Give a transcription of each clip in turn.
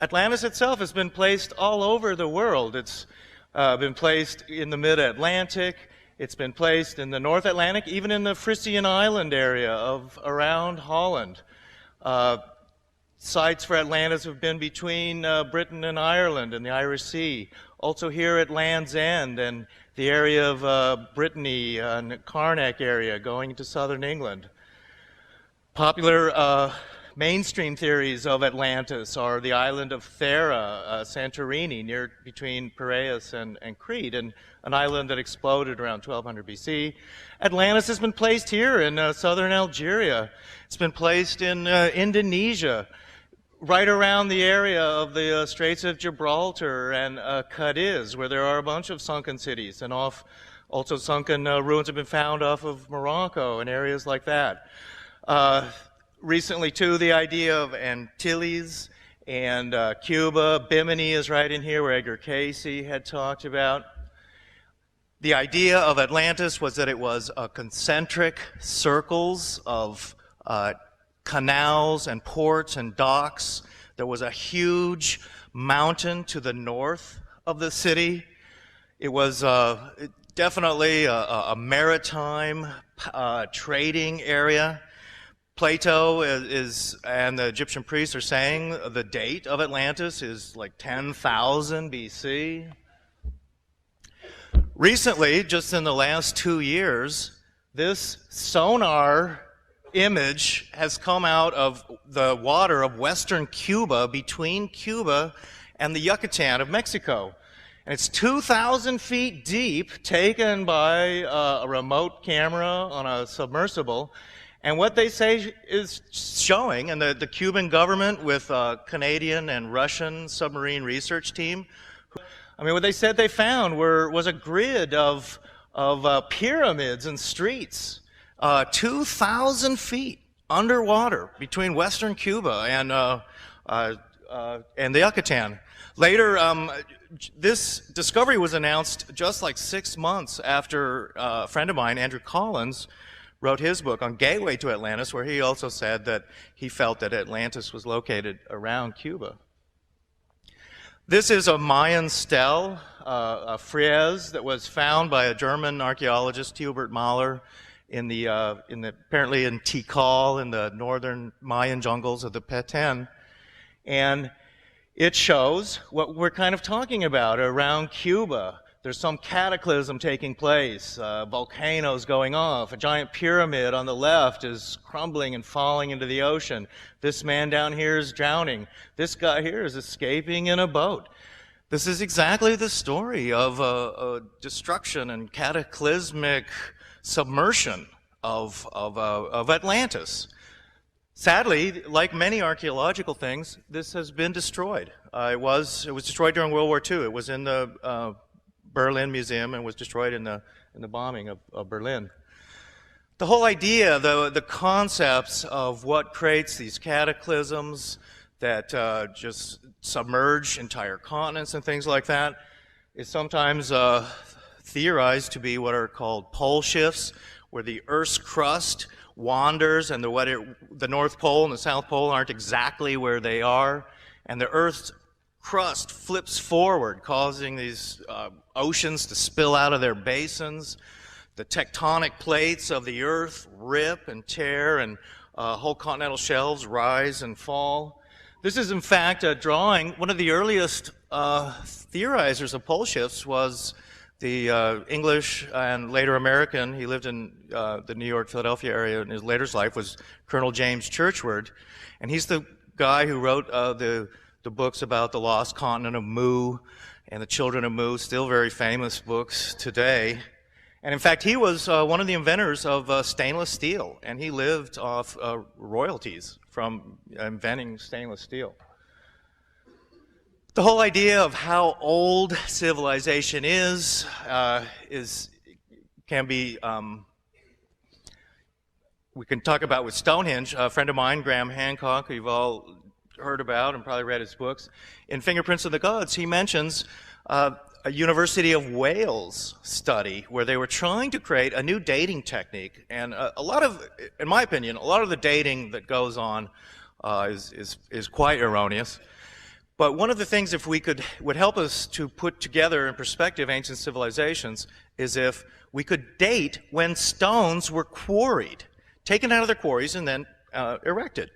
Atlantis itself has been placed all over the world. It's been placed in the mid-Atlantic, it's been placed in the North Atlantic, even in the Frisian Island area of around Holland. Sites for Atlantis have been between Britain and Ireland and the Irish Sea. Also here at Land's End and the area of Brittany and Carnac area going to southern England. Popular mainstream theories of Atlantis are the island of Thera, Santorini, between Piraeus and Crete, and an island that exploded around 1200 BC. Atlantis has been placed here in southern Algeria. It's been placed in Indonesia, right around the area of the Straits of Gibraltar and Cadiz, where there are a bunch of sunken cities, and also sunken ruins have been found off of Morocco and areas like that. Recently, too, the idea of Antilles and Cuba. Bimini is right in here, where Edgar Cayce had talked about. The idea of Atlantis was that it was concentric circles of canals and ports and docks. There was a huge mountain to the north of the city. It was definitely a maritime trading area. Plato and the Egyptian priests are saying the date of Atlantis is like 10,000 BC. Recently, just in the last 2 years, this sonar image has come out of the water of western Cuba, between Cuba and the Yucatan of Mexico. And it's 2,000 feet deep, taken by a remote camera on a submersible. And what they say is showing, and the Cuban government with Canadian and Russian submarine research team, what they said they found was a grid of pyramids and streets, 2,000 feet underwater between western Cuba and the Yucatan. Later, this discovery was announced just like 6 months after a friend of mine, Andrew Collins, wrote his book on Gateway to Atlantis, where he also said that he felt that Atlantis was located around Cuba. This is a Mayan stele, a frieze that was found by a German archaeologist, Hubert Mahler, apparently in Tikal, in the northern Mayan jungles of the Petén. And it shows what we're kind of talking about around Cuba. There's some cataclysm taking place, volcanoes going off, a giant pyramid on the left is crumbling and falling into the ocean. This man down here is drowning. This guy here is escaping in a boat. This is exactly the story of destruction and cataclysmic submersion of Atlantis. Sadly, like many archaeological things, this has been destroyed. It was destroyed during World War II. It was in the Berlin Museum and was destroyed in the bombing of Berlin. The whole idea, the concepts of what creates these cataclysms that just submerge entire continents and things like that is sometimes theorized to be what are called pole shifts, where the Earth's crust wanders and the North Pole and the South Pole aren't exactly where they are, and the Earth's crust flips forward, causing these oceans to spill out of their basins. The tectonic plates of the Earth rip and tear, and whole continental shelves rise and fall. This is, in fact, a drawing. One of the earliest theorizers of pole shifts was the English and later American. He lived in the New York, Philadelphia area in his later life, was Colonel James Churchward. And he's the guy who wrote the books about the lost continent of Mu and the children of Mu, still very famous books today. And in fact, he was one of the inventors of stainless steel, and he lived off royalties from inventing stainless steel. The whole idea of how old civilization can be, we can talk about with Stonehenge. A friend of mine, Graham Hancock, who you've all heard about and probably read his books. In Fingerprints of the Gods, he mentions a University of Wales study where they were trying to create a new dating technique. And a lot of, in my opinion, a lot of the dating that goes on is quite erroneous. But one of the things, if we would help us to put together in perspective ancient civilizations, is if we could date when stones were quarried, taken out of their quarries and then erected.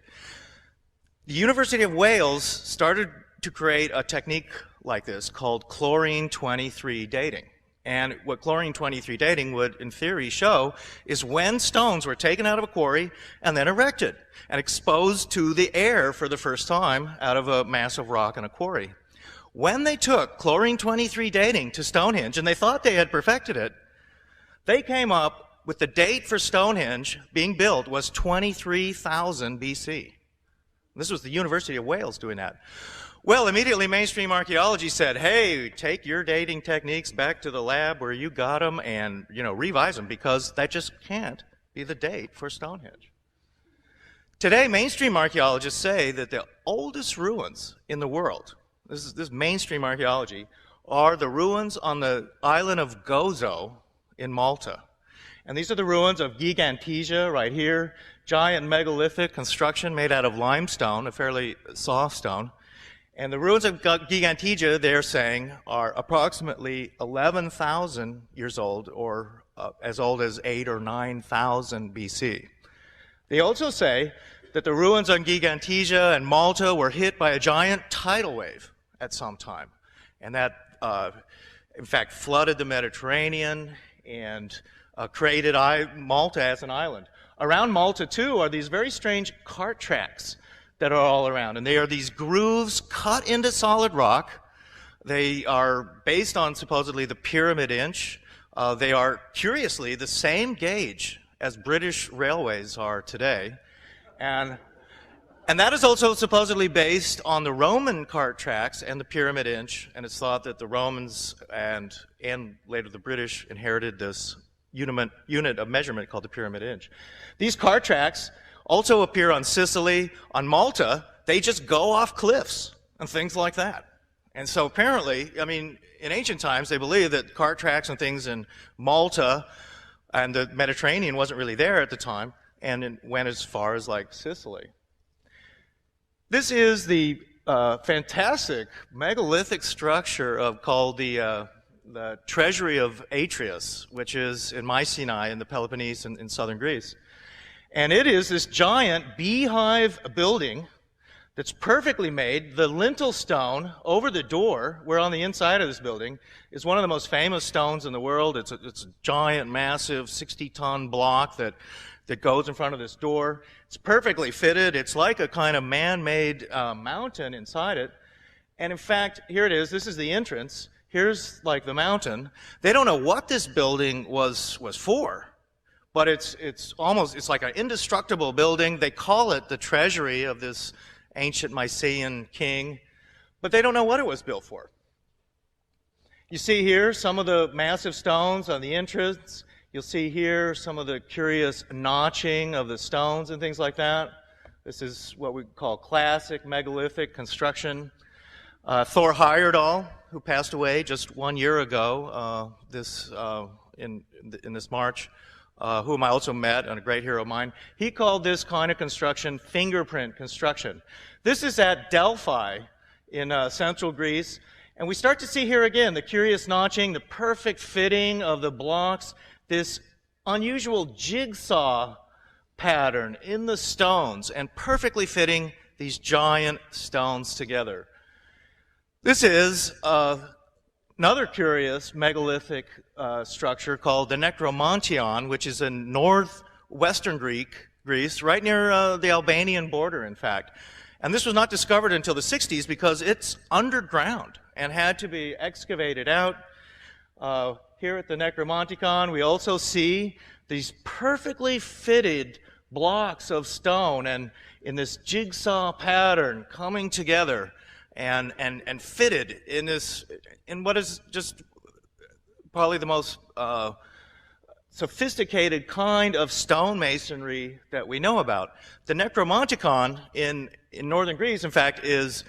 The University of Wales started to create a technique like this called chlorine-23 dating. And what chlorine-23 dating would, in theory, show is when stones were taken out of a quarry and then erected and exposed to the air for the first time out of a mass of rock in a quarry. When they took chlorine-23 dating to Stonehenge and they thought they had perfected it, they came up with the date for Stonehenge being built was 23,000 BC. This was the University of Wales doing that. Well, immediately mainstream archaeology said, hey, take your dating techniques back to the lab where you got them and, revise them, because that just can't be the date for Stonehenge. Today, mainstream archaeologists say that the oldest ruins in the world, this is mainstream archaeology, are the ruins on the island of Gozo in Malta. And these are the ruins of Gigantesia right here, giant megalithic construction made out of limestone, a fairly soft stone. And the ruins of Gigantesia, they're saying, are approximately 11,000 years old, or as old as 8,000 or 9,000 BC. They also say that the ruins on Gigantesia and Malta were hit by a giant tidal wave at some time. And that, in fact, flooded the Mediterranean and created Malta as an island. Around Malta, too, are these very strange cart tracks that are all around. And they are these grooves cut into solid rock. They are based on, supposedly, the pyramid inch. They are, curiously, the same gauge as British railways are today. And that is also supposedly based on the Roman cart tracks and the pyramid inch. And it's thought that the Romans and later the British inherited this unit of measurement called the pyramid inch. These cart tracks also appear on Sicily. On Malta, they just go off cliffs and things like that. And so apparently, in ancient times, they believed that cart tracks and things in Malta and the Mediterranean wasn't really there at the time, and it went as far as like Sicily. This is the fantastic megalithic structure called the Treasury of Atreus, which is in Mycenae in the Peloponnese in southern Greece. And it is this giant beehive building that's perfectly made. The lintel stone over the door, where on the inside of this building, is one of the most famous stones in the world. It's a giant, massive, 60-ton block that goes in front of this door. It's perfectly fitted. It's like a kind of man-made mountain inside it. And in fact, here it is. This is the entrance. Here's like the mountain. They don't know what this building was for, but it's like an indestructible building. They call it the treasury of this ancient Mycenaean king, but they don't know what it was built for. You see here some of the massive stones on the entrance. You'll see here some of the curious notching of the stones and things like that. This is what we call classic megalithic construction. Thor Heyerdahl, who passed away just 1 year ago, in this March, whom I also met, and a great hero of mine, he called this kind of construction fingerprint construction. This is at Delphi in central Greece, and we start to see here again the curious notching, the perfect fitting of the blocks, this unusual jigsaw pattern in the stones, and perfectly fitting these giant stones together. This is another curious megalithic structure called the Necromontion, which is in northwestern Greece, right near the Albanian border, in fact. And this was not discovered until the 60s because it's underground and had to be excavated out. Here at the Necromonticon, we also see these perfectly fitted blocks of stone and in this jigsaw pattern coming together and fitted in what is just probably the most sophisticated kind of stonemasonry that we know about. The Necromonticon in northern Greece, in fact, is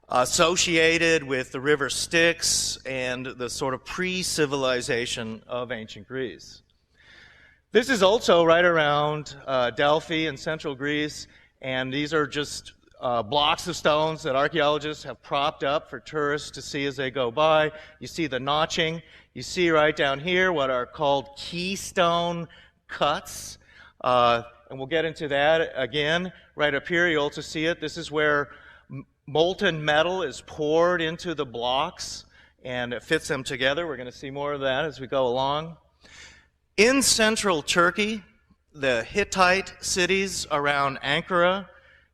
associated with the river Styx and the sort of pre-civilization of ancient Greece. This is also right around Delphi in central Greece, and these are just blocks of stones that archaeologists have propped up for tourists to see as they go by. You see the notching. You see right down here what are called keystone cuts, and we'll get into that again. Right up here, you also see it. This is where molten metal is poured into the blocks, and it fits them together. We're going to see more of that as we go along. In central Turkey, the Hittite cities around Ankara,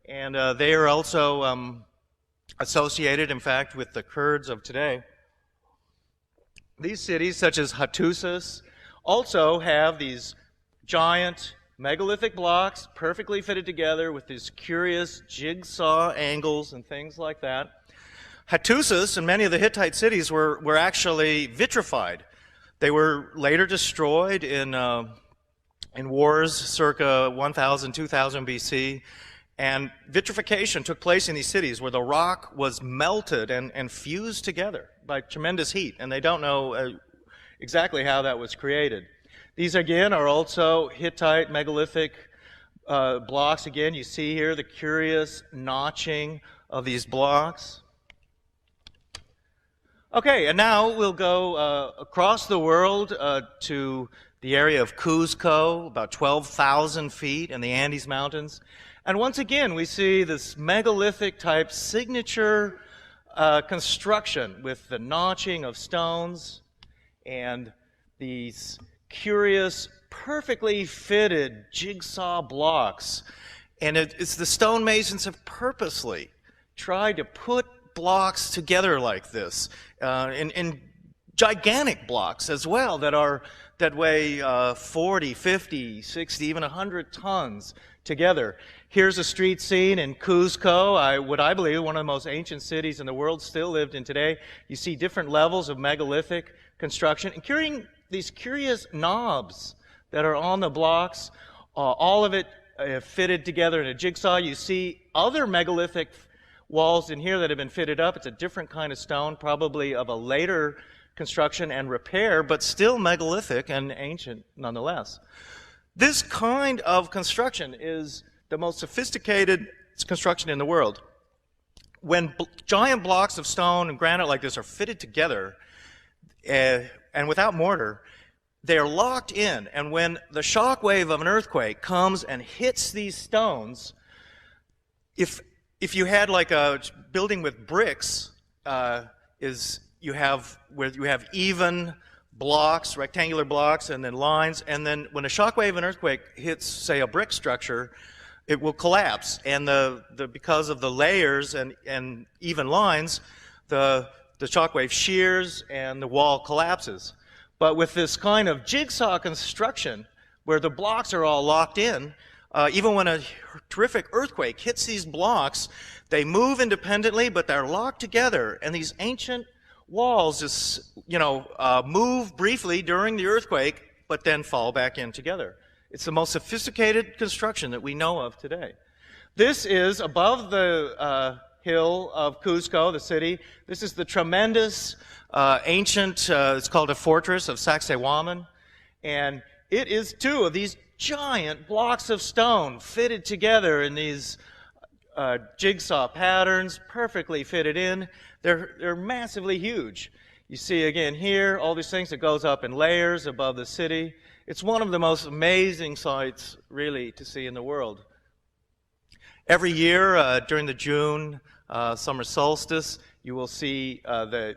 and they are also associated, in fact, with the Kurds of today. These cities, such as Hattusis, also have these giant megalithic blocks perfectly fitted together with these curious jigsaw angles and things like that. Hattusis and many of the Hittite cities were actually vitrified. They were later destroyed in wars circa 1000, 2000 BC. And vitrification took place in these cities where the rock was melted and fused together by tremendous heat. And they don't know exactly how that was created. These, again, are also Hittite megalithic blocks. Again, you see here the curious notching of these blocks. Okay, and now we'll go across the world to the area of Cuzco, about 12,000 feet in the Andes Mountains. And once again, we see this megalithic type signature construction with the notching of stones and these curious, perfectly fitted jigsaw blocks. And it's the stonemasons have purposely tried to put blocks together like this, in gigantic blocks as well that weigh 40, 50, 60, even 100 tons together. Here's a street scene in Cuzco, what I believe one of the most ancient cities in the world, still lived in today. You see different levels of megalithic construction, and carrying these curious knobs that are on the blocks, all of it fitted together in a jigsaw. You see other megalithic walls in here that have been fitted up. It's a different kind of stone, probably of a later construction and repair, but still megalithic and ancient nonetheless. This kind of construction is the most sophisticated construction in the world. When giant blocks of stone and granite like this are fitted together and without mortar, they are locked in, and when the shock wave of an earthquake comes and hits these stones, if you had like a building with bricks, you have even blocks, rectangular blocks, and then lines, and then when a shock wave of an earthquake hits, say, a brick structure, it will collapse, and because of the layers and even lines, the shock wave shears and the wall collapses. But with this kind of jigsaw construction, where the blocks are all locked in, even when a terrific earthquake hits these blocks, they move independently, but they're locked together, and these ancient walls just, move briefly during the earthquake, but then fall back in together. It's the most sophisticated construction that we know of today. This is above the hill of Cuzco, the city. This is the tremendous ancient, it's called a fortress of Sacsayhuaman, and it is two of these giant blocks of stone fitted together in these jigsaw patterns, perfectly fitted in. They're massively huge. You see again here, all these things that goes up in layers above the city. It's one of the most amazing sights, really, to see in the world. Every year during the June summer solstice, you will see a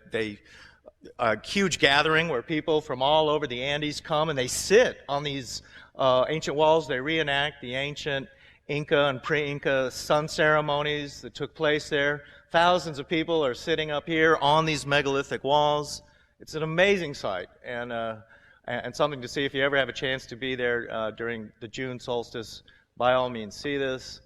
huge gathering where people from all over the Andes come and they sit on these ancient walls. They reenact the ancient Inca and pre-Inca sun ceremonies that took place there. Thousands of people are sitting up here on these megalithic walls. It's an amazing sight and something to see. If you ever have a chance to be there during the June solstice, by all means see this.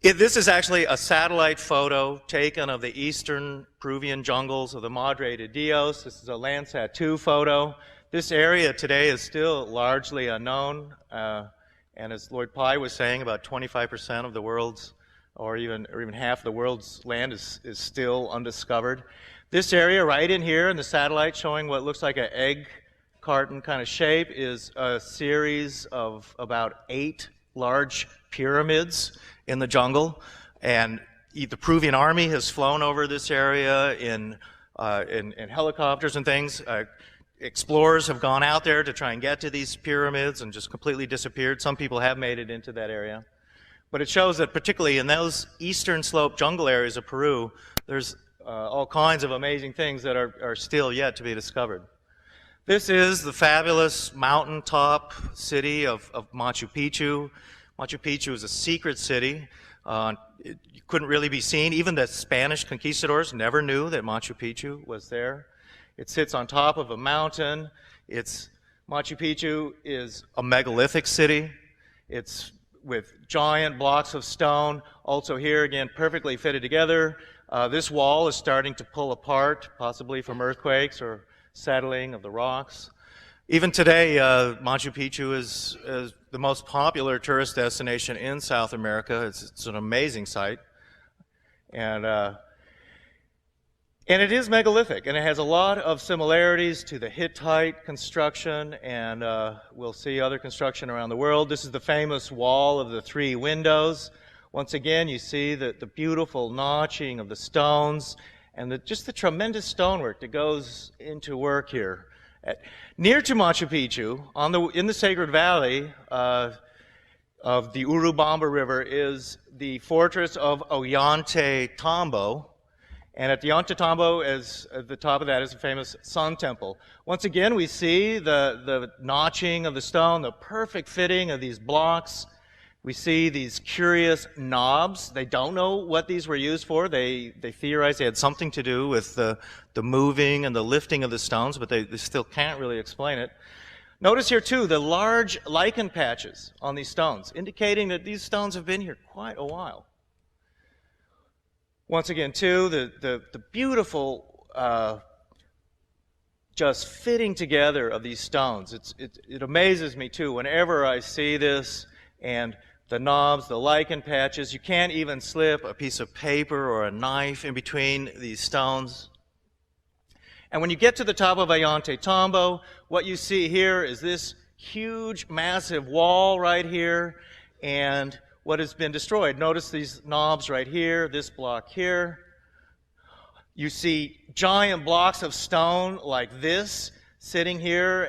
This is actually a satellite photo taken of the eastern Peruvian jungles of the Madre de Dios. This is a Landsat 2 photo. this area today is still largely unknown, and as Lloyd Pye was saying, about 25% of the world's, or even half the world's land is still undiscovered. This area right in here in the satellite showing what looks like an egg carton kind of shape is a series of about 8 large pyramids in the jungle, and the Peruvian army has flown over this area in helicopters and things. Explorers have gone out there to try and get to these pyramids and just completely disappeared. Some people have made it into that area. But it shows that particularly in those eastern slope jungle areas of Peru, there's all kinds of amazing things that are still yet to be discovered. This is the fabulous mountaintop city of Machu Picchu. Machu Picchu is a secret city. It couldn't really be seen. Even the Spanish conquistadors never knew that Machu Picchu was there. It sits on top of a mountain. Machu Picchu is a megalithic city. It's with giant blocks of stone. Also here, again, perfectly fitted together. This wall is starting to pull apart, possibly from earthquakes or settling of the rocks. Even today, Machu Picchu is the most popular tourist destination in South America. It's an amazing site. And it is megalithic, and it has a lot of similarities to the Hittite construction, and we'll see other construction around the world. This is the famous wall of the 3 windows. Once again, you see the beautiful notching of the stones and just the tremendous stonework that goes into work here. Near to Machu Picchu, in the Sacred Valley of the Urubamba River, is the fortress of Ollantaytambo. And at the Ollantaytambo, at the top of that, is a famous Sun Temple. Once again, we see the notching of the stone, the perfect fitting of these blocks. We see these curious knobs. They don't know what these were used for. They theorize they had something to do with the moving and the lifting of the stones, but they still can't really explain it. Notice here, too, the large lichen patches on these stones, indicating that these stones have been here quite a while. Once again, too, the beautiful just fitting together of these stones. It amazes me, too, whenever I see this, and the knobs, the lichen patches. You can't even slip a piece of paper or a knife in between these stones. And when you get to the top of Ollantaytambo, what you see here is this huge, massive wall right here, and what has been destroyed. Notice these knobs right here, this block here. You see giant blocks of stone like this sitting here,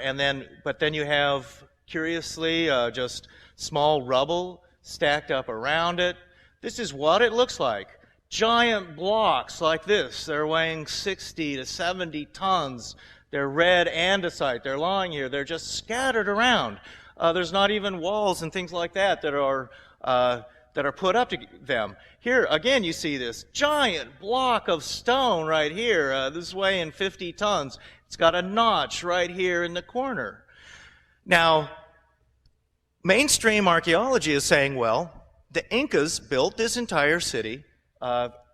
but then you have, curiously, just small rubble stacked up around it. This is what it looks like. Giant blocks like this. They're weighing 60 to 70 tons. They're red andesite. They're lying here. They're just scattered around. There's not even walls and things like that that are put up to them. Here, again, you see this giant block of stone right here. This is weighing 50 tons. It's got a notch right here in the corner. Now, mainstream archaeology is saying, well, the Incas built this entire city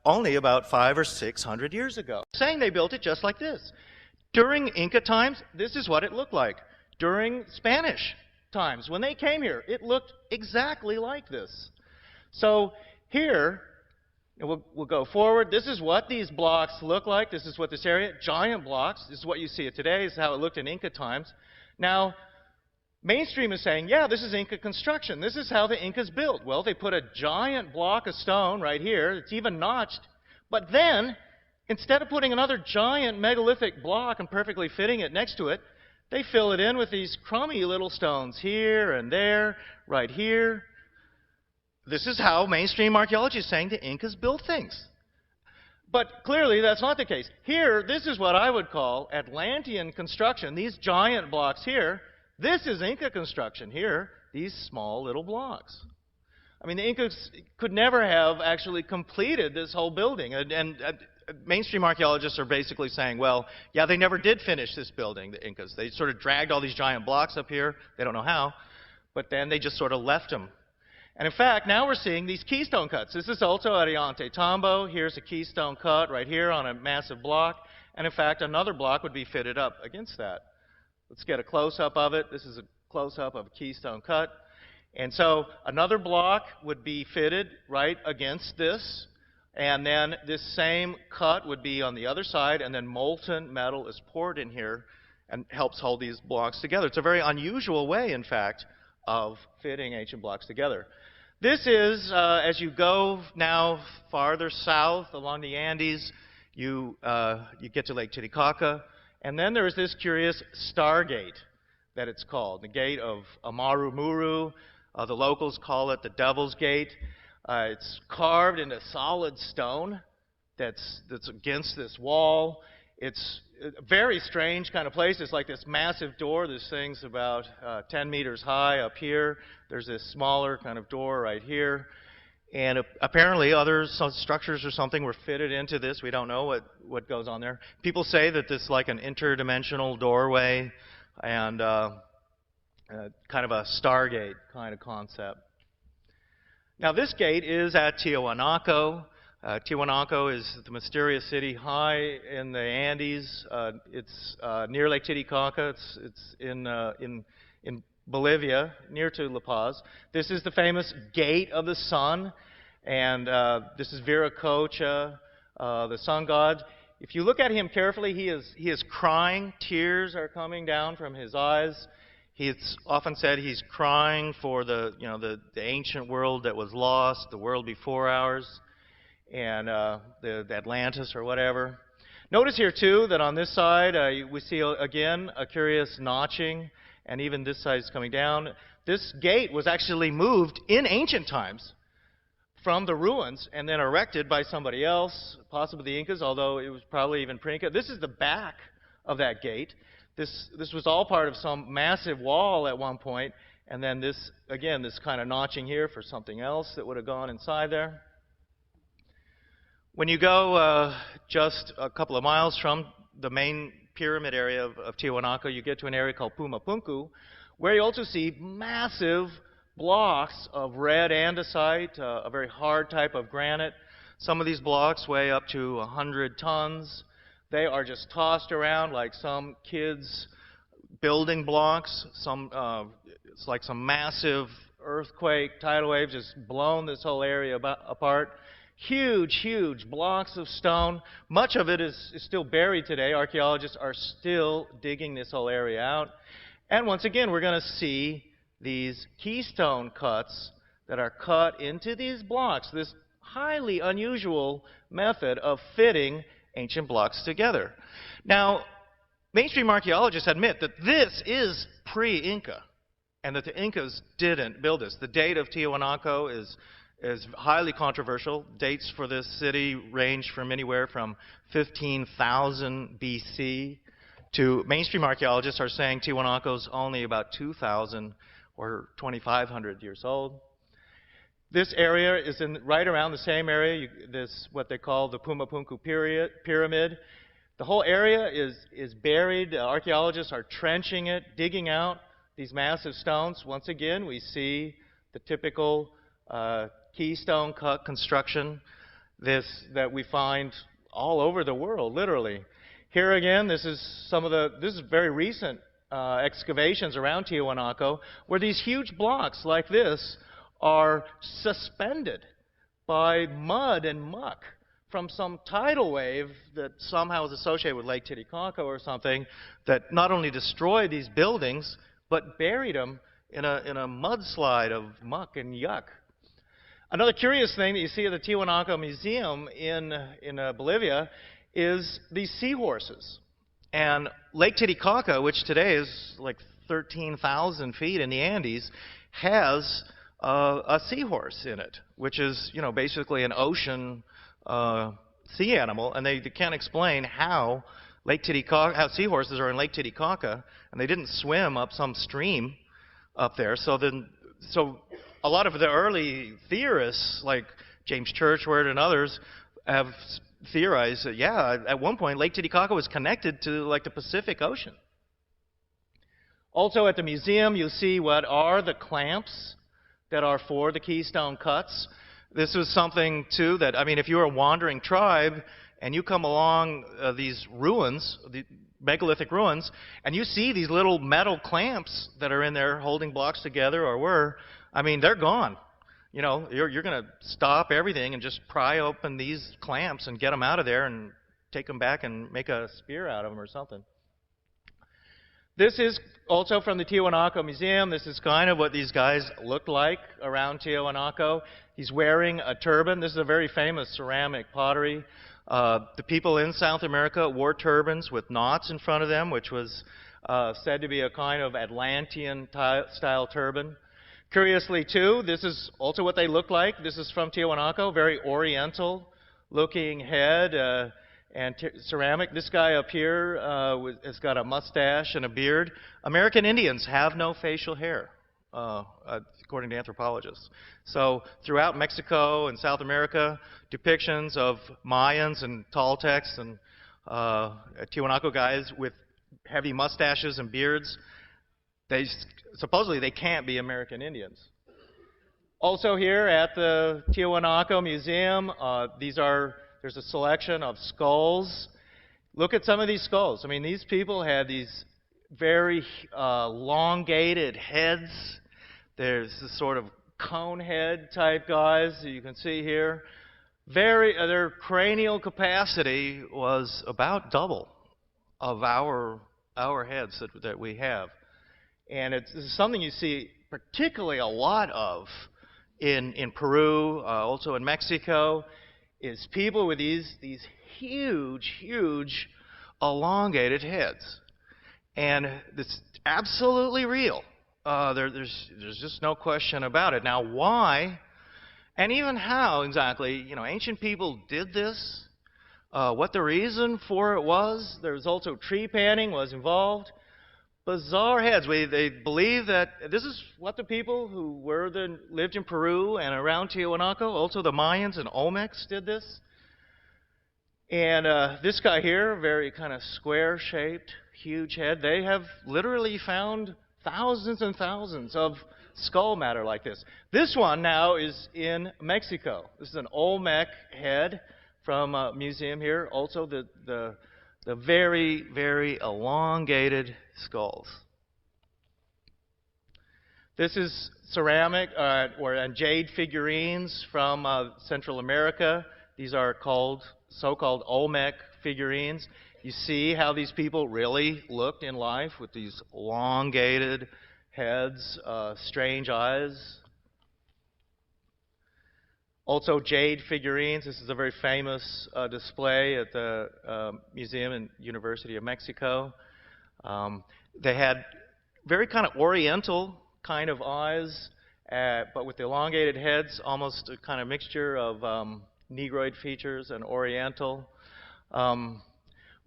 only about 500 or 600 years ago. Saying they built it just like this. During Inca times, this is what it looked like. During Spanish times, when they came here, it looked exactly like this. So here, we'll go forward. This is what these blocks look like. This is what this area, giant blocks. This is what you see it today. This is how it looked in Inca times. Now, mainstream is saying, yeah, this is Inca construction. This is how the Incas built. Well, they put a giant block of stone right here. It's even notched. But then, instead of putting another giant megalithic block and perfectly fitting it next to it, they fill it in with these crummy little stones here and there, right here. This is how mainstream archaeology is saying the Incas built things. But clearly, that's not the case. Here, this is what I would call Atlantean construction. These giant blocks here, this is Inca construction here, these small little blocks. I mean, the Incas could never have actually completed this whole building. And mainstream archaeologists are basically saying, well, yeah, they never did finish this building, the Incas. They sort of dragged all these giant blocks up here. They don't know how. But then they just sort of left them. And in fact, now we're seeing these keystone cuts. This is also at Ollantaytambo. Here's a keystone cut right here on a massive block. And in fact, another block would be fitted up against that. Let's get a close-up of it. This is a close-up of a keystone cut. And so another block would be fitted right against this, and then this same cut would be on the other side, and then molten metal is poured in here and helps hold these blocks together. It's a very unusual way, in fact, of fitting ancient blocks together. This is, as you go now farther south along the Andes, you get to Lake Titicaca, and then there's this curious Stargate that it's called, the Gate of Amaru Muru. The locals call it the Devil's Gate. It's carved into solid stone that's against this wall. It's a very strange kind of place. It's like this massive door. This thing's about 10 meters high up here. There's this smaller kind of door right here. And apparently some structures or something were fitted into this. We don't know what goes on there. People say that this is like an interdimensional doorway and kind of a Stargate kind of concept. Now this gate is at Tiwanaku. Tiwanaku is the mysterious city high in the Andes. It's near Lake Titicaca. It's in Bolivia, near to La Paz. This is the famous Gate of the Sun, and this is Viracocha, the sun god. If you look at him carefully, he is crying. Tears are coming down from his eyes. It's often said he's crying for the ancient world that was lost, the world before ours, and the Atlantis or whatever. Notice here too that on this side we see again a curious notching, and even this side is coming down. This gate was actually moved in ancient times from the ruins and then erected by somebody else, possibly the Incas, although it was probably even pre-Inca. This is the back of that gate. This was all part of some massive wall at one point, and then this, again, this kind of notching here for something else that would have gone inside there. When you go just a couple of miles from the main pyramid area of Tiwanaku, you get to an area called Pumapunku, where you also see massive blocks of red andesite, a very hard type of granite. Some of these blocks weigh up to 100 tons. They are just tossed around like some kids' building blocks. It's like some massive earthquake, tidal wave just blown this whole area apart. Huge, huge blocks of stone. Much of it is still buried today. Archaeologists are still digging this whole area out. And once again, we're going to see these keystone cuts that are cut into these blocks, this highly unusual method of fitting ancient blocks together. Now, mainstream archaeologists admit that this is pre-Inca, and that the Incas didn't build this. The date of Tiwanaku is highly controversial. Dates for this city range from anywhere from 15,000 BC to mainstream archaeologists are saying Tiwanaku is only about 2,000 or 2,500 years old. This area is right around the same area, this what they call the Pumapunku pyramid. The whole area is buried. Archaeologists are trenching it, digging out these massive stones. Once again, we see the typical keystone cut construction that we find all over the world, literally. Here again, this is very recent excavations around Tiwanaku, where these huge blocks like this are suspended by mud and muck from some tidal wave that somehow is associated with Lake Titicaca or something that not only destroyed these buildings, but buried them in a mudslide of muck and yuck. Another curious thing that you see at the Tiwanaku Museum in Bolivia is these seahorses. And Lake Titicaca, which today is like 13,000 feet in the Andes, has a seahorse in it, which is, basically an ocean sea animal, and they can't explain how seahorses are in Lake Titicaca, and they didn't swim up some stream up there. So a lot of the early theorists, like James Churchward and others, have theorized that, at one point Lake Titicaca was connected to like the Pacific Ocean. Also at the museum, you see what are the clamps that are for the keystone cuts. This was something, too, that, if you're a wandering tribe and you come along these ruins, megalithic ruins, and you see these little metal clamps that are in there holding blocks together, or were. I mean, they're gone. You know, you're going to stop everything and just pry open these clamps and get them out of there and take them back and make a spear out of them or something. This is also from the Tiwanaku Museum. This is kind of what these guys looked like around Tiwanaku. He's wearing a turban. This is a very famous ceramic pottery. The people in South America wore turbans with knots in front of them, which was said to be a kind of Atlantean-style turban. Curiously, too, this is also what they look like. This is from Tiwanaku, very oriental-looking head. And ceramic. This guy up here has got a mustache and a beard. American Indians have no facial hair, according to anthropologists. So throughout Mexico and South America, depictions of Mayans and Toltecs and Tiwanaku guys with heavy mustaches and beards, supposedly they can't be American Indians. Also here at the Tiwanaku Museum, there's a selection of skulls. Look at some of these skulls. I mean, these people had these very elongated heads. There's this sort of cone head type guys that you can see here. Their cranial capacity was about double of our heads that we have. And this is something you see particularly a lot of in Peru, also in Mexico, is people with these huge, elongated heads. And it's absolutely real. There's just no question about it. Now, why and even how exactly, ancient people did this, what the reason for it was. There's also tree panning was involved. Bizarre heads. They believe that this is what the people who lived in Peru and around Tiwanaku, also the Mayans and Olmecs did this. And this guy here, very kind of square-shaped, huge head, they have literally found thousands and thousands of skull matter like this. This one now is in Mexico. This is an Olmec head from a museum here. Also the very, very elongated skulls. This is ceramic and jade figurines from Central America. These are so-called Olmec figurines. You see how these people really looked in life with these elongated heads, strange eyes. Also jade figurines. This is a very famous display at the Museum and University of Mexico. They had very kind of oriental kind of eyes, but with the elongated heads, almost a kind of mixture of Negroid features and oriental.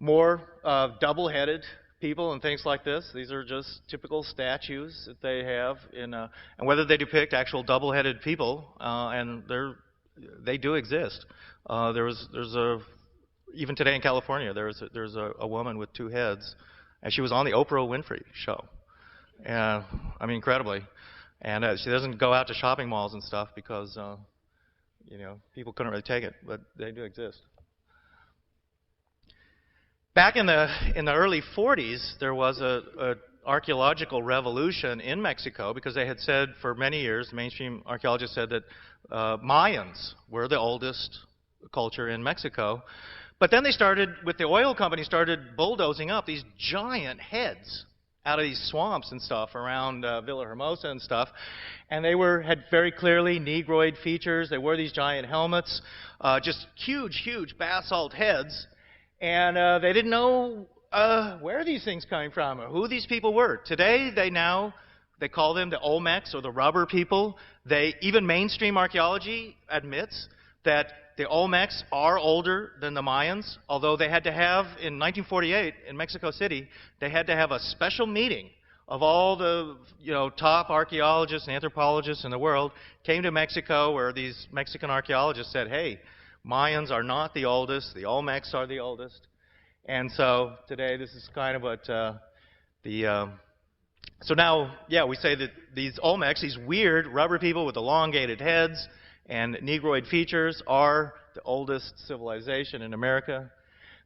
More double-headed people and things like this. These are just typical statues that they have and whether they depict actual double-headed people, and they do exist. Even today in California, there's a woman with two heads, and she was on the Oprah Winfrey show. I mean, incredibly. And she doesn't go out to shopping malls and stuff because people couldn't really take it, but they do exist. Back in the early 40s, there was a archaeological revolution in Mexico because they had said for many years, mainstream archaeologists said that Mayans were the oldest culture in Mexico. But then the oil companies started bulldozing up these giant heads out of these swamps and stuff around Villahermosa and stuff. And they had very clearly Negroid features. They wore these giant helmets, just huge basalt heads. And they didn't know where these things came from or who these people were. Today, they call them the Olmecs or the rubber people. Even mainstream archaeology admits that the Olmecs are older than the Mayans, although they had to have, in 1948 in Mexico City, they had to have a special meeting of all the top archaeologists and anthropologists in the world came to Mexico where these Mexican archaeologists said, hey, Mayans are not the oldest, the Olmecs are the oldest. And so today this is kind of what so now, we say that these Olmecs, these weird rubber people with elongated heads and Negroid features, are the oldest civilization in America.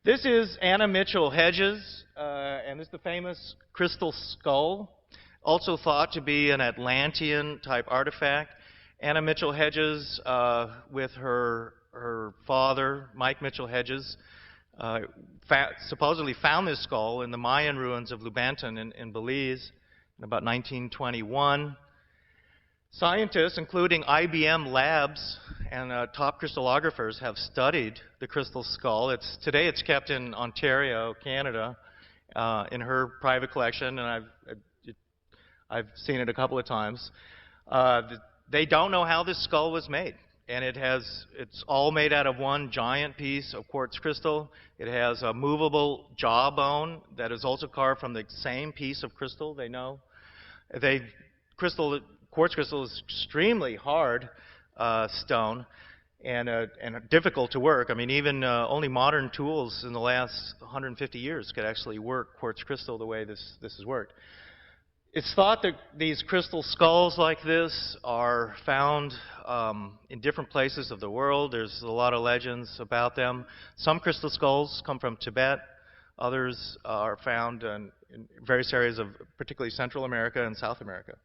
This is Anna Mitchell Hedges, and this is the famous crystal skull, also thought to be an Atlantean-type artifact. Anna Mitchell Hedges, with her father, Mike Mitchell Hedges, supposedly found this skull in the Mayan ruins of Lubanton in Belize in about 1921. Scientists, including IBM Labs and top crystallographers, have studied the crystal skull. Today it's kept in Ontario, Canada, in her private collection, and I've seen it a couple of times. They don't know how this skull was made, and it's all made out of one giant piece of quartz crystal. It has a movable jawbone that is also carved from the same piece of crystal. They know quartz crystal is extremely hard stone and difficult to work. I mean, even only modern tools in the last 150 years could actually work quartz crystal the way this has worked. It's thought that these crystal skulls like this are found in different places of the world. There's a lot of legends about them. Some crystal skulls come from Tibet. Others are found in various areas of particularly Central America and South America.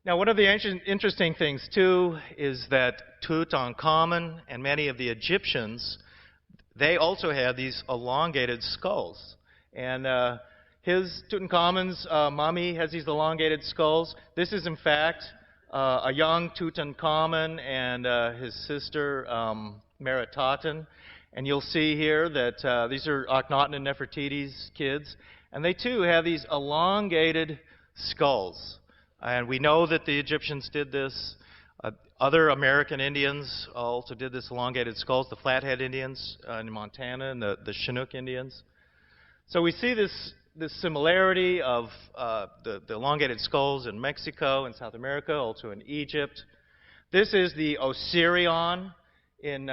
Now, one of the interesting things, too, is that Tutankhamun and many of the Egyptians, they also had these elongated skulls. And Tutankhamun's mummy has these elongated skulls. This is, in fact, a young Tutankhamun and his sister, Meritaten. And you'll see here that these are Akhenaten and Nefertiti's kids. And they, too, have these elongated skulls. And we know that the Egyptians did this. Other American Indians also did this elongated skulls, the Flathead Indians in Montana and the Chinook Indians. So we see this similarity of the elongated skulls in Mexico and South America, also in Egypt. This is the Osirion in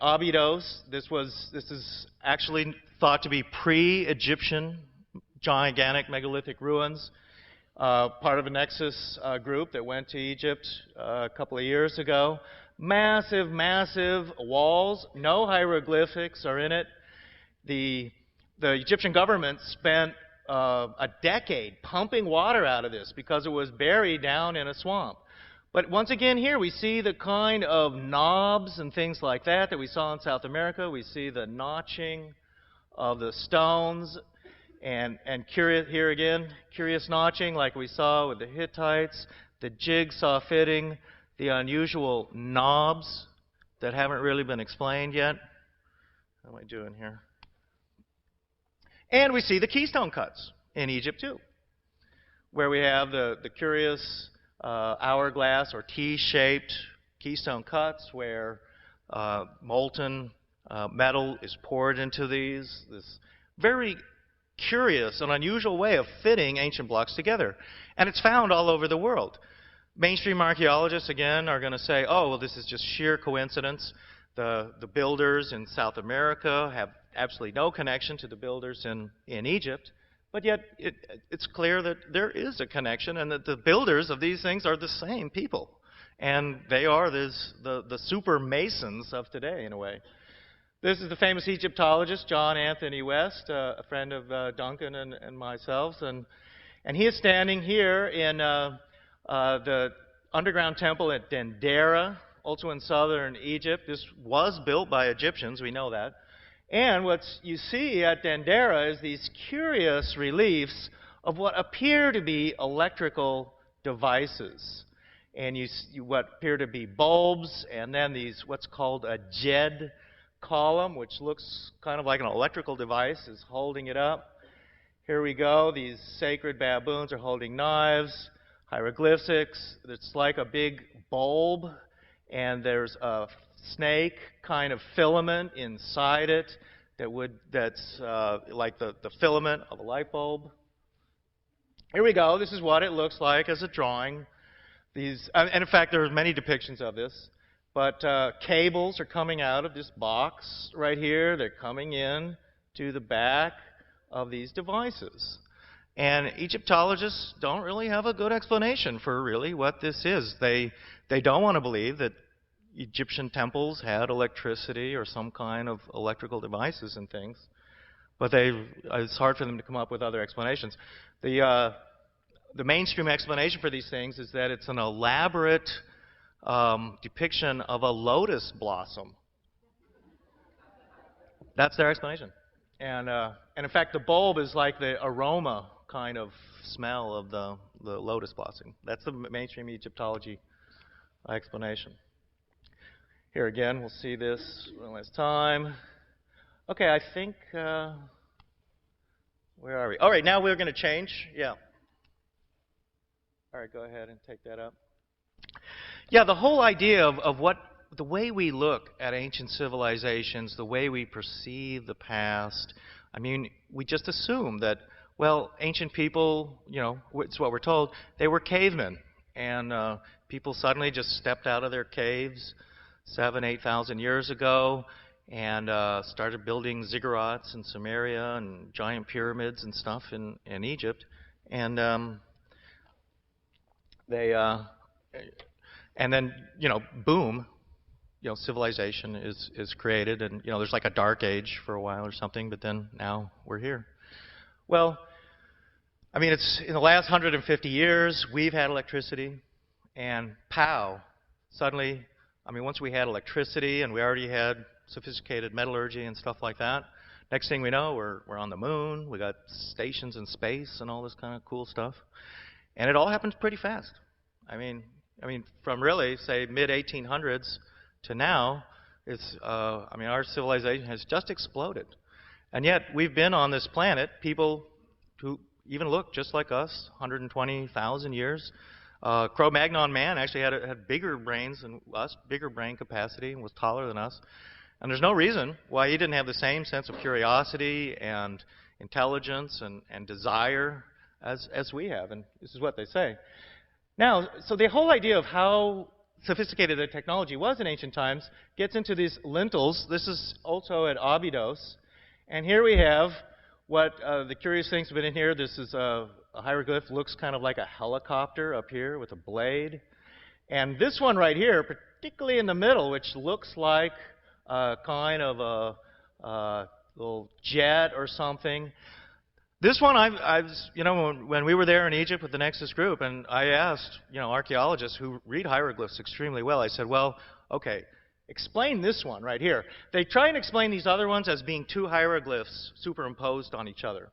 Abydos. This is actually thought to be pre-Egyptian gigantic megalithic ruins. Part of a Nexus group that went to Egypt a couple of years ago. Massive, massive walls. No hieroglyphics are in it. The Egyptian government spent a decade pumping water out of this because it was buried down in a swamp. But once again here we see the kind of knobs and things like that we saw in South America. We see the notching of the stones. And curious, here again, curious notching like we saw with the Hittites, the jigsaw fitting, the unusual knobs that haven't really been explained yet. How am I doing here? And we see the keystone cuts in Egypt too, where we have the curious hourglass or T-shaped keystone cuts where molten metal is poured into these. This very curious and unusual way of fitting ancient blocks together. And it's found all over the world. Mainstream archaeologists, again, are going to say, oh, well, this is just sheer coincidence. The builders in South America have absolutely no connection to the builders in Egypt. But yet, it's clear that there is a connection and that the builders of these things are the same people. And they are the super masons of today, in a way. This is the famous Egyptologist, John Anthony West, a friend of Duncan and myself. And he is standing here in the underground temple at Dendera, also in southern Egypt. This was built by Egyptians, we know that. And what you see at Dendera is these curious reliefs of what appear to be electrical devices. And what appear to be bulbs, and then what's called a jed column, which looks kind of like an electrical device, is holding it up. Here we go. These sacred baboons are holding knives, hieroglyphics. It's like a big bulb, and there's a snake kind of filament inside it that's like the filament of a light bulb. Here we go. This is what it looks like as a drawing. And in fact, there are many depictions of this. But cables are coming out of this box right here. They're coming in to the back of these devices. And Egyptologists don't really have a good explanation for really what this is. They don't want to believe that Egyptian temples had electricity or some kind of electrical devices and things, but it's hard for them to come up with other explanations. The mainstream explanation for these things is that it's an elaborate depiction of a lotus blossom. That's their explanation. And in fact, the bulb is like the aroma kind of smell of the lotus blossom. That's the mainstream Egyptology explanation. Here again, we'll see this one last time. Okay, I think, where are we? All right, now we're going to change. Yeah. All right, go ahead and take that up. Yeah, the whole idea of what the way we look at ancient civilizations, the way we perceive the past, I mean, we just assume that, well, ancient people, you know, it's what we're told, they were cavemen. And people suddenly just stepped out of their caves 7,000, 8,000 years ago and started building ziggurats in Samaria and giant pyramids and stuff in Egypt. And and then, you know, boom, you know, civilization is created, and you know, there's like a dark age for a while or something, but then now we're here. Well, I mean, it's in the last 150 years we've had electricity, and pow, suddenly, I mean, once we had electricity and we already had sophisticated metallurgy and stuff like that, next thing we know, we're on the moon, we got stations in space and all this kind of cool stuff, and it all happens pretty fast. I mean, from really, say, mid-1800s to now, I mean, our civilization has just exploded. And yet, we've been on this planet, people who even look just like us, 120,000 years. Cro-Magnon man actually had bigger brains than us, bigger brain capacity, and was taller than us. And there's no reason why he didn't have the same sense of curiosity and intelligence and desire as we have. And this is what they say. Now, so the whole idea of how sophisticated the technology was in ancient times gets into these lintels. This is also at Abydos. And here we have what the curious things have been in here. This is a hieroglyph, looks kind of like a helicopter up here with a blade. And this one right here, particularly in the middle, which looks like kind of a little jet or something. This one, you know, when we were there in Egypt with the Nexus group, and I asked, you know, archaeologists who read hieroglyphs extremely well, I said, well, okay, explain this one right here. They try and explain these other ones as being two hieroglyphs superimposed on each other.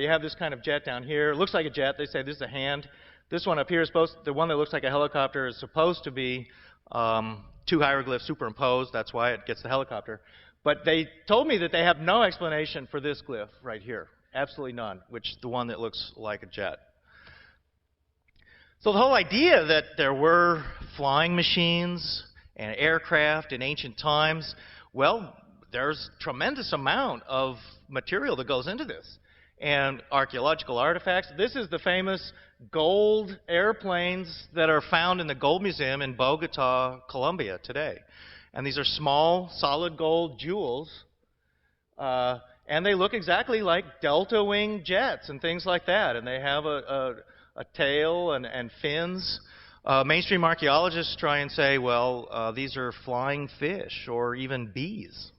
You have this kind of jet down here. It looks like a jet. They say this is a hand. This one up here is the one that looks like a helicopter is supposed to be two hieroglyphs superimposed. That's why it gets the helicopter. But they told me that they have no explanation for this glyph right here. Absolutely none, which the one that looks like a jet. So the whole idea that there were flying machines and aircraft in ancient times, well, there's tremendous amount of material that goes into this. And archaeological artifacts. This is the famous gold airplanes that are found in the Gold Museum in Bogota, Colombia today. And these are small, solid gold jewels. And they look exactly like delta wing jets and things like that. And they have a tail and fins. Mainstream archaeologists try and say, well, these are flying fish or even bees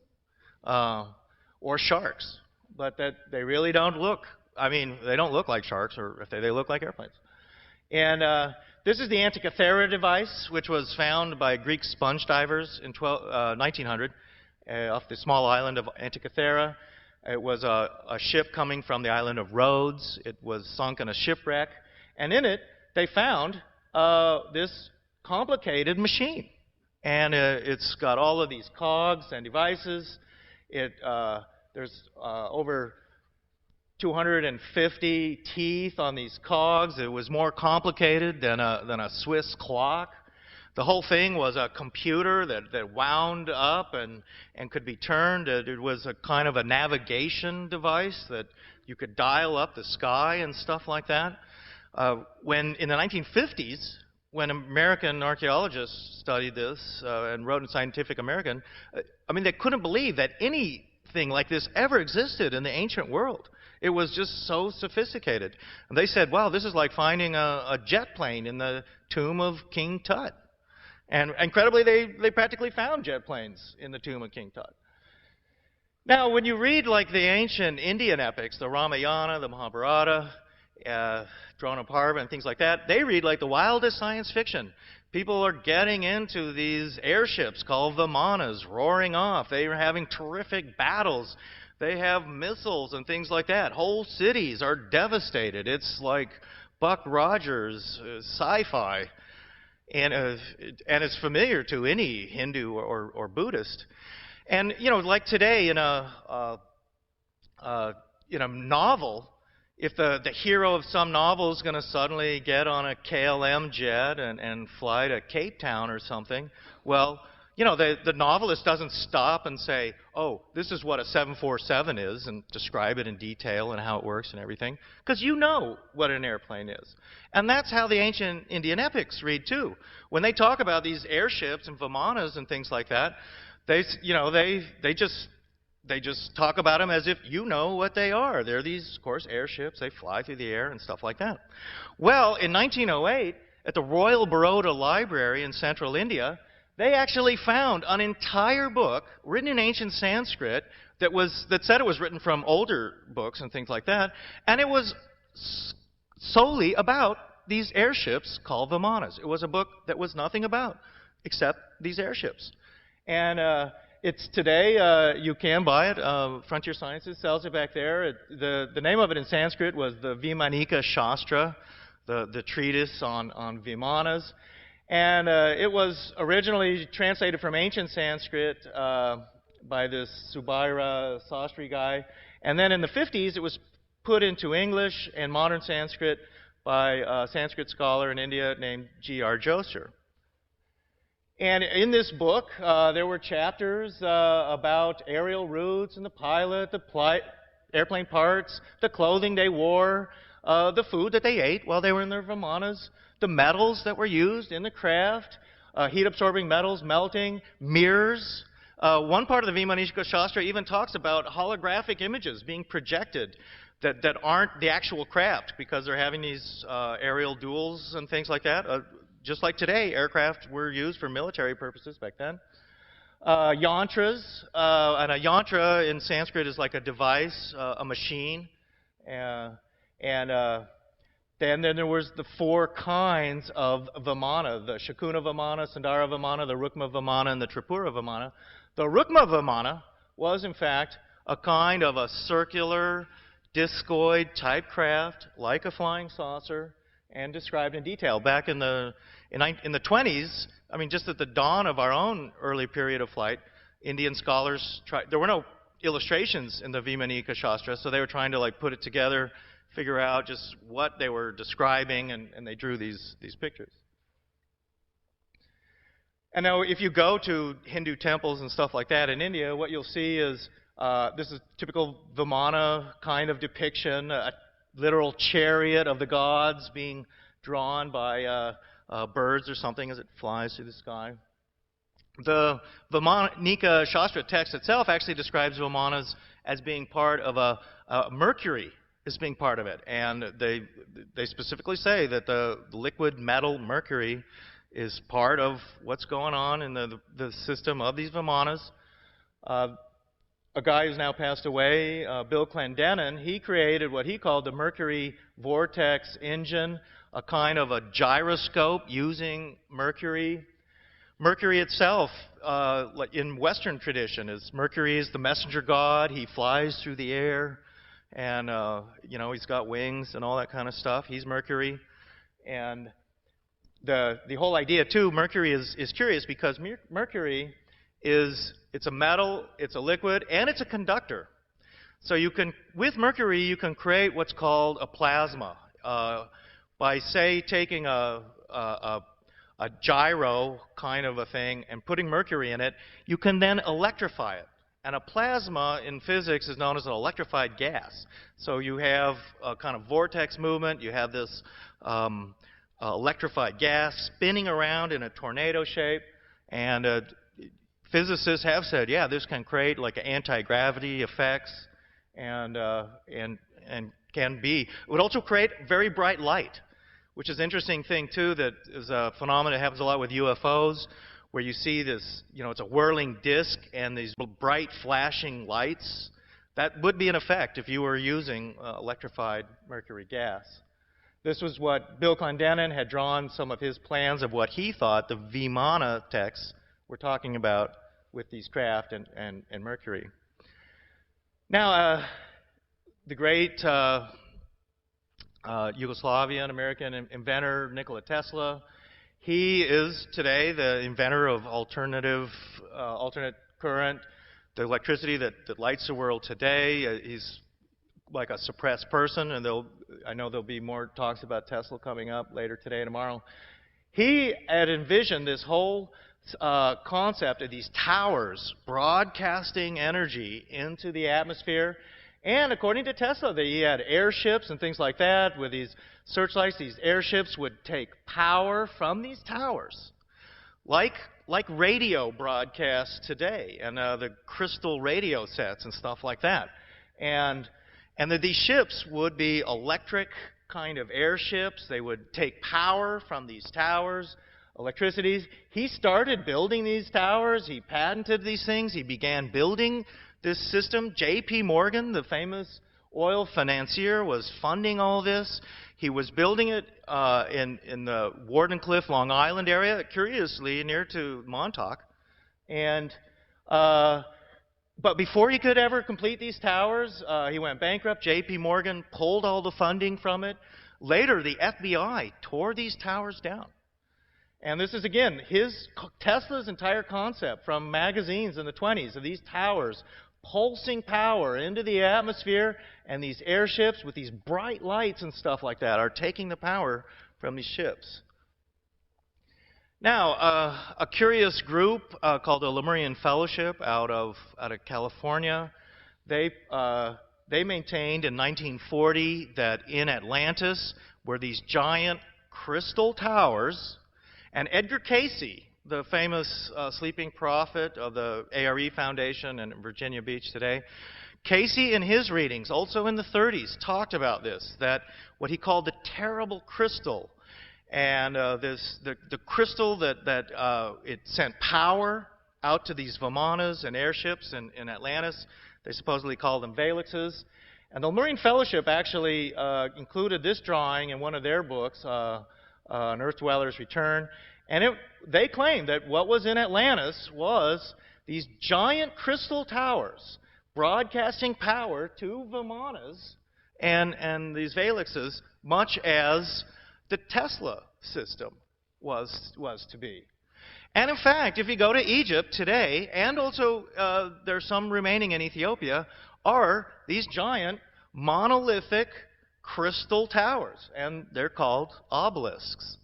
or sharks. But that they really don't look, I mean, they don't look like sharks, or if they look like airplanes. And this is the Antikythera device, which was found by Greek sponge divers in 1900 off the small island of Antikythera. It was a ship coming from the island of Rhodes. It was sunk in a shipwreck. And in it, they found this complicated machine. And it's got all of these cogs and devices. There's over 250 teeth on these cogs. It was more complicated than a Swiss clock. The whole thing was a computer that wound up and could be turned. It was a kind of a navigation device that you could dial up the sky and stuff like that. When in the 1950s, when American archaeologists studied this and wrote in Scientific American, I mean, they couldn't believe that anything like this ever existed in the ancient world. It was just so sophisticated. And they said, wow, this is like finding a jet plane in the tomb of King Tut. And incredibly, they practically found jet planes in the tomb of King Tut. Now, when you read like the ancient Indian epics, the Ramayana, the Mahabharata, Dronaparva, and things like that, they read like the wildest science fiction. People are getting into these airships called Vimanas, roaring off. They are having terrific battles. They have missiles and things like that. Whole cities are devastated. It's like Buck Rogers sci-fi, and it's familiar to any Hindu or Buddhist. And you know, like today in a novel, if the hero of some novel is going to suddenly get on a KLM jet and fly to Cape Town or something, well, you know, the novelist doesn't stop and say, oh, this is what a 747 is, and describe it in detail and how it works and everything, because you know what an airplane is. And that's how the ancient Indian epics read too. When they talk about these airships and vimanas and things like that, they just talk about them as if you know what they are. They're these, of course, airships. They fly through the air and stuff like that. Well, in 1908, at the Royal Baroda Library in central India, they actually found an entire book written in ancient Sanskrit that said it was written from older books and things like that, and it was solely about these airships called Vimanas. It was a book that was nothing about except these airships. And it's today, you can buy it. Frontier Sciences sells it back there. The name of it in Sanskrit was the Vimanika Shastra, the treatise on Vimanas. And it was originally translated from ancient Sanskrit by this Subaira Sastri guy. And then in the 50s, it was put into English and modern Sanskrit by a Sanskrit scholar in India named G.R. Joser. And in this book, there were chapters about aerial routes and the pilot, airplane parts, the clothing they wore, the food that they ate while they were in their Vimanas, the metals that were used in the craft, heat-absorbing metals melting, mirrors. One part of the Vimanika Shastra even talks about holographic images being projected that aren't the actual craft because they're having these aerial duels and things like that. Just like today, aircraft were used for military purposes back then. Yantras, and a yantra in Sanskrit is like a device, a machine. Then there was the four kinds of Vimana, the Shakuna Vimana, Sundara Vimana, the Rukma Vimana, and the Tripura Vimana. The Rukma Vimana was, in fact, a kind of a circular, discoid type craft, like a flying saucer, and described in detail. Back in the 20s, I mean, just at the dawn of our own early period of flight, Indian scholars tried. There were no illustrations in the Vimanika Shastra, so they were trying to like put it together, figure out just what they were describing, and they drew these pictures. And now, if you go to Hindu temples and stuff like that in India, what you'll see is this is typical Vimana kind of depiction, a literal chariot of the gods being drawn by birds or something as it flies through the sky. The Vimanika Shastra text itself actually describes Vimanas as being part of a Mercury as being part of it. And they specifically say that the liquid metal mercury is part of what's going on in the system of these Vimanas. A guy who's now passed away, Bill Clendenin, he created what he called the Mercury Vortex Engine, a kind of a gyroscope using mercury. Mercury itself, in Western tradition, Mercury is the messenger god. He flies through the air, and he's got wings and all that kind of stuff. He's Mercury, and the whole idea too. Mercury is curious because Mercury it's a metal, it's a liquid, and it's a conductor. So with mercury, you can create what's called a plasma by, say, taking a gyro kind of a thing and putting mercury in it. You can then electrify it. And a plasma in physics is known as an electrified gas. So you have a kind of vortex movement. You have this electrified gas spinning around in a tornado shape, and physicists have said, yeah, this can create like anti-gravity effects, and can be. It would also create very bright light. which is an interesting thing too, that is a phenomenon that happens a lot with UFOs, where you see this, it's a whirling disk and these bright flashing lights. That would be an effect if you were using electrified mercury gas. This was what Bill Clendenin had drawn some of his plans of what he thought the Vimana texts were talking about with these craft and mercury. Now, the great Yugoslavian American inventor Nikola Tesla, he is today the inventor of alternate current, the electricity that lights the world today. He's like a suppressed person, and I know there'll be more talks about Tesla coming up later today and tomorrow. He had envisioned this whole concept of these towers broadcasting energy into the atmosphere. And according to Tesla, he had airships and things like that with these searchlights. These airships would take power from these towers, like radio broadcasts today, and the crystal radio sets and stuff like that. And that these ships would be electric kind of airships. They would take power from these towers, electricity. He started building these towers. He patented these things. He began building this system. J.P. Morgan, the famous oil financier, was funding all this. He was building it in the Wardenclyffe, Long Island area, curiously near to Montauk. And but before he could ever complete these towers, he went bankrupt. J.P. Morgan pulled all the funding from it. Later, the FBI tore these towers down. And this is, again, Tesla's entire concept from magazines in the 1920s of these towers pulsing power into the atmosphere, and these airships with these bright lights and stuff like that are taking the power from these ships. Now, a curious group called the Lemurian Fellowship out of California, they maintained in 1940 that in Atlantis were these giant crystal towers, and Edgar Cayce, the famous sleeping prophet of the ARE Foundation in Virginia Beach today, Cayce in his readings, also in the 30s, talked about this, that what he called the terrible crystal, and the crystal that it sent power out to these Vimanas and airships in Atlantis. They supposedly called them Velixes. And the Lemurian Fellowship actually included this drawing in one of their books, An Earth Dweller's Return. And they claimed that what was in Atlantis was these giant crystal towers broadcasting power to Vimanas and these Velixes, much as the Tesla system was to be. And in fact, if you go to Egypt today, and also there's some remaining in Ethiopia, are these giant monolithic crystal towers, and they're called obelisks.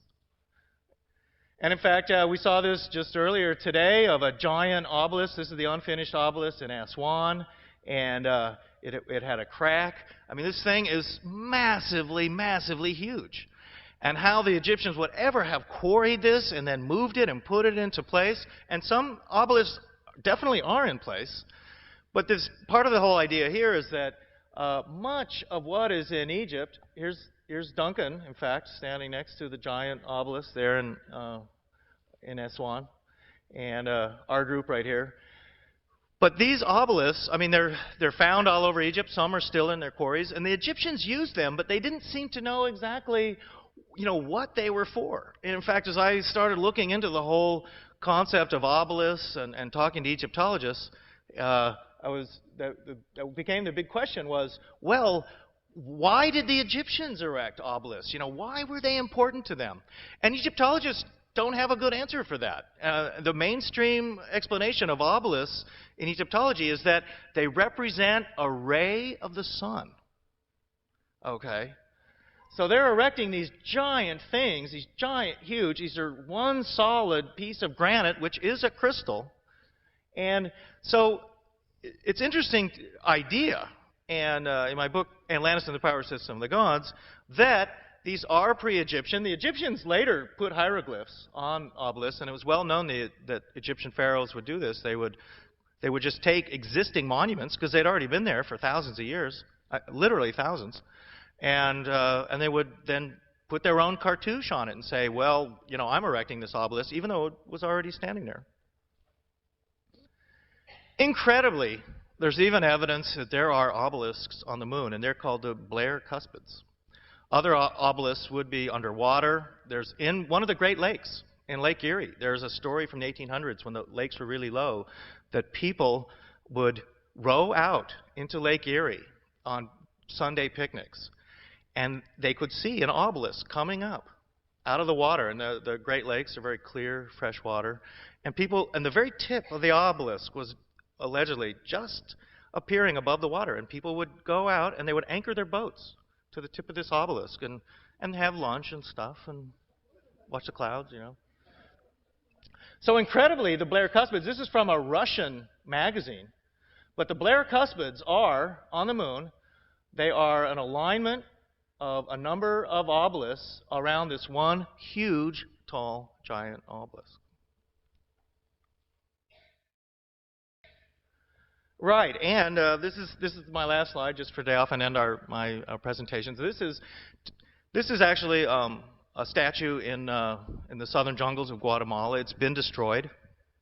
And in fact, we saw this just earlier today of a giant obelisk. This is the unfinished obelisk in Aswan, and it had a crack. I mean, this thing is massively, massively huge. And how the Egyptians would ever have quarried this and then moved it and put it into place. And some obelisks definitely are in place. But this part of the whole idea here is that much of what is in Egypt, here's Duncan, in fact, standing next to the giant obelisk there in Aswan, and our group right here. But these obelisks, I mean, they're found all over Egypt. Some are still in their quarries, and the Egyptians used them, but they didn't seem to know exactly, what they were for. And in fact, as I started looking into the whole concept of obelisks and talking to Egyptologists, that became the big question was, well, why did the Egyptians erect obelisks? Why were they important to them? And Egyptologists don't have a good answer for that. The mainstream explanation of obelisks in Egyptology is that they represent a ray of the sun. Okay? So they're erecting these giant things, these giant, huge, these are one solid piece of granite, which is a crystal. And so it's an interesting idea, and in my book, Atlantis and the Power System of the Gods, that these are pre-Egyptian. The Egyptians later put hieroglyphs on obelisks, and it was well known that Egyptian pharaohs would do this. They would just take existing monuments, because they'd already been there for thousands of years, literally thousands, and they would then put their own cartouche on it and say, well, you know, I'm erecting this obelisk, even though it was already standing there. Incredibly, there's even evidence that there are obelisks on the moon, and they're called the Blair cuspids. Other obelisks would be underwater. There's in one of the Great Lakes, in Lake Erie, there's a story from the 1800s when the lakes were really low, that people would row out into Lake Erie on Sunday picnics, and they could see an obelisk coming up out of the water. And the Great Lakes are very clear, fresh water. And the very tip of the obelisk was allegedly just appearing above the water. And people would go out and they would anchor their boats to the tip of this obelisk and have lunch and stuff and watch the clouds, you know. So incredibly, the Blair cuspids, this is from a Russian magazine, but the Blair cuspids are on the moon. They are an alignment of a number of obelisks around this one huge, tall, giant obelisk. Right, and this is my last slide just for today off and end my presentations. This is actually a statue in the southern jungles of Guatemala. It's been destroyed.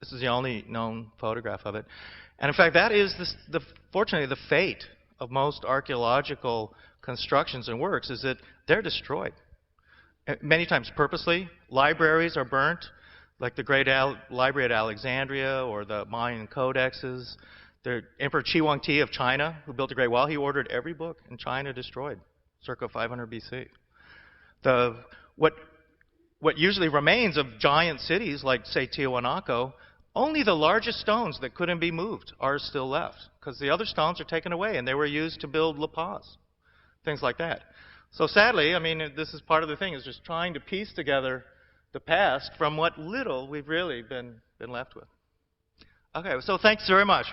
This is the only known photograph of it. And in fact, that is fortunately the fate of most archaeological constructions and works, is that they're destroyed. Many times purposely. Libraries are burnt, like the Great Library at Alexandria or the Mayan codexes. The Emperor Qi Huangdi of China, who built the Great Wall, he ordered every book in China destroyed, circa 500 BC. What usually remains of giant cities, like, say, Tiwanaku, only the largest stones that couldn't be moved are still left, because the other stones are taken away, and they were used to build La Paz, things like that. So sadly, I mean, this is part of the thing, is just trying to piece together the past from what little we've really been left with. Okay, so thanks very much.